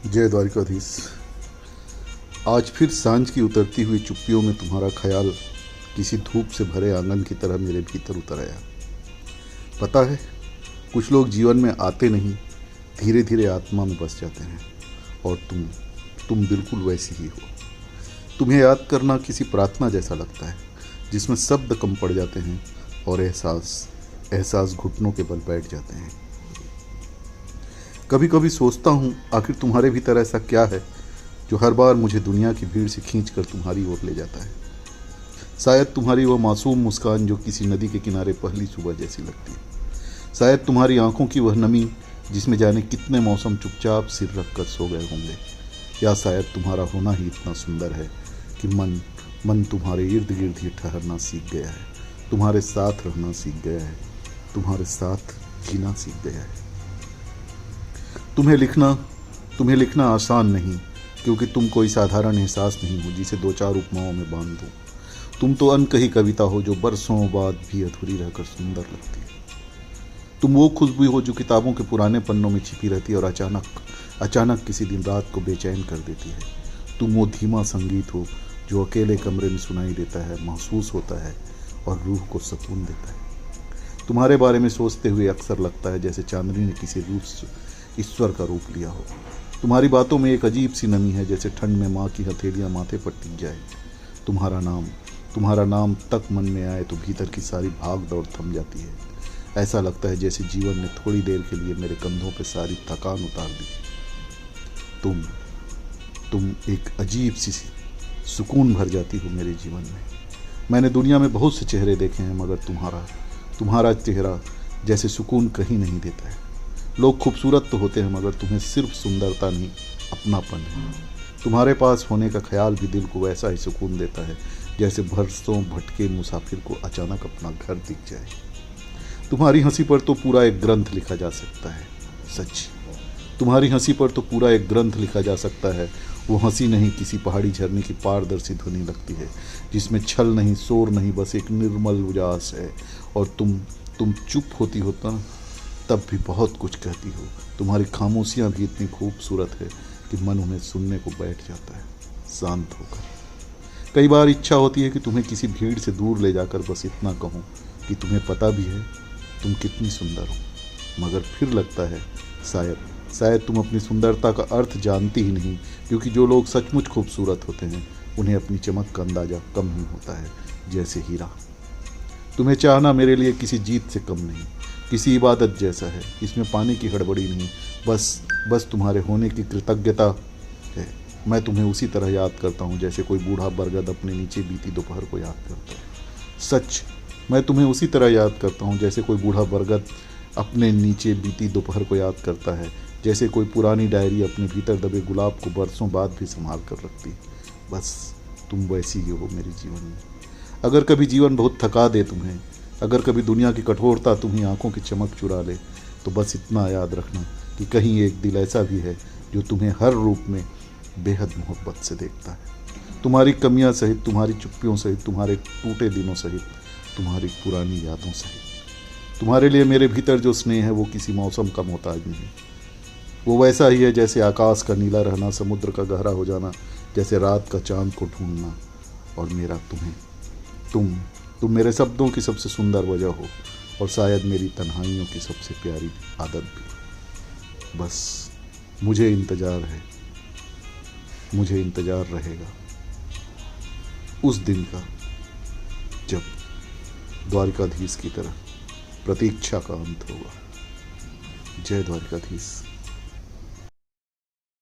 जय द्वारिकाधीश। आज फिर सांझ की उतरती हुई चुप्पियों में तुम्हारा ख्याल किसी धूप से भरे आंगन की तरह मेरे भीतर उतर आया। पता है, कुछ लोग जीवन में आते नहीं, धीरे धीरे आत्मा में बस जाते हैं। और तुम बिल्कुल वैसी ही हो। तुम्हें याद करना किसी प्रार्थना जैसा लगता है, जिसमें शब्द कम पड़ जाते हैं और एहसास घुटनों के बल बैठ जाते हैं। कभी कभी सोचता हूँ, आखिर तुम्हारे भीतर ऐसा क्या है जो हर बार मुझे दुनिया की भीड़ से खींचकर तुम्हारी ओर ले जाता है। शायद तुम्हारी वह मासूम मुस्कान जो किसी नदी के किनारे पहली सुबह जैसी लगती है। शायद तुम्हारी आंखों की वह नमी जिसमें जाने कितने मौसम चुपचाप सिर रख कर सो गए होंगे। या शायद तुम्हारा होना ही इतना सुंदर है कि मन तुम्हारे इर्द गिर्द ही ठहरना सीख गया है, तुम्हारे साथ रहना सीख गया है, तुम्हारे साथ जीना सीख गया है। तुम्हें लिखना आसान नहीं, क्योंकि तुम कोई साधारण एहसास नहीं हो जिसे दो चार उपमाओं में बांध दो। तुम तो अनकही कविता हो जो बरसों बाद भी अधूरी रहकर सुंदर लगती है। तुम वो खुशबू हो जो किताबों के पुराने पन्नों में छिपी रहती है और अचानक किसी दिन रात को बेचैन कर देती है। तुम वो धीमा संगीत हो जो अकेले कमरे में सुनाई देता है, महसूस होता है और रूह को सुकून देता है। तुम्हारे बारे में सोचते हुए अक्सर लगता है जैसे चांदनी ने किसी ईश्वर का रूप लिया हो। तुम्हारी बातों में एक अजीब सी नमी है, जैसे ठंड में माँ की हथेलियाँ माथे पर टिक जाए। तुम्हारा नाम तक मन में आए तो भीतर की सारी भाग दौड़ थम जाती है। ऐसा लगता है जैसे जीवन ने थोड़ी देर के लिए मेरे कंधों पर सारी थकान उतार दी। तुम एक अजीब सी सुकून भर जाती हो मेरे जीवन में। मैंने दुनिया में बहुत से चेहरे देखे हैं, मगर तुम्हारा चेहरा जैसे सुकून कहीं नहीं देता है। लोग खूबसूरत तो होते हैं, मगर तुम्हें सिर्फ सुंदरता नहीं, अपनापन है। तुम्हारे पास होने का ख्याल भी दिल को वैसा ही सुकून देता है जैसे बरसों भटके मुसाफिर को अचानक अपना घर दिख जाए। तुम्हारी हंसी पर तो पूरा एक ग्रंथ लिखा जा सकता है। सच, तुम्हारी हंसी पर तो पूरा एक ग्रंथ लिखा जा सकता है। वो हंसी नहीं, किसी पहाड़ी झरने की पारदर्शी ध्वनि लगती है, जिसमें छल नहीं, शोर नहीं, बस एक निर्मल उजास है। और तुम चुप होती हो तब भी बहुत कुछ कहती हो। तुम्हारी खामोशियाँ भी इतनी खूबसूरत है कि मन उन्हें सुनने को बैठ जाता है, शांत होकर। कई बार इच्छा होती है कि तुम्हें किसी भीड़ से दूर ले जाकर बस इतना कहूँ कि तुम्हें पता भी है तुम कितनी सुंदर हो। मगर फिर लगता है शायद तुम अपनी सुंदरता का अर्थ जानती ही नहीं, क्योंकि जो लोग सचमुच खूबसूरत होते हैं उन्हें अपनी चमक का अंदाज़ा कम ही होता है, जैसे हीरा। तुम्हें चाहना मेरे लिए किसी जीत से कम नहीं, किसी इबादत जैसा है। इसमें पाने की हड़बड़ी नहीं, बस तुम्हारे होने की कृतज्ञता है। मैं तुम्हें उसी तरह याद करता हूँ जैसे कोई बूढ़ा बरगद अपने नीचे बीती दोपहर को याद करता है। सच, मैं तुम्हें उसी तरह याद करता हूँ जैसे कोई बूढ़ा बरगद अपने नीचे बीती दोपहर को याद करता है, जैसे कोई पुरानी डायरी अपने भीतर दबे गुलाब को बरसों बाद भी संभाल कर रखती। बस तुम वैसी ही हो मेरे जीवन में। अगर कभी जीवन बहुत थका दे तुम्हें, अगर कभी दुनिया की कठोरता तुम्हें आंखों की चमक चुरा ले, तो बस इतना याद रखना कि कहीं एक दिल ऐसा भी है जो तुम्हें हर रूप में बेहद मोहब्बत से देखता है। तुम्हारी कमियां सहित, तुम्हारी चुप्पियों सहित, तुम्हारे टूटे दिनों सहित, तुम्हारी पुरानी यादों सहित। तुम्हारे लिए मेरे भीतर जो स्नेह है वो किसी मौसम का मोहताज नहीं। वो वैसा ही है जैसे आकाश का नीला रहना, समुद्र का गहरा हो जाना, जैसे रात का चांद को ढूंढना। और मेरा तुम मेरे शब्दों की सबसे सुंदर वजह हो, और शायद मेरी तन्हाइयों की सबसे प्यारी आदत भी। बस मुझे इंतज़ार रहेगा उस दिन का जब द्वारिकाधीश की तरह प्रतीक्षा का अंत होगा। जय द्वारिकाधीश।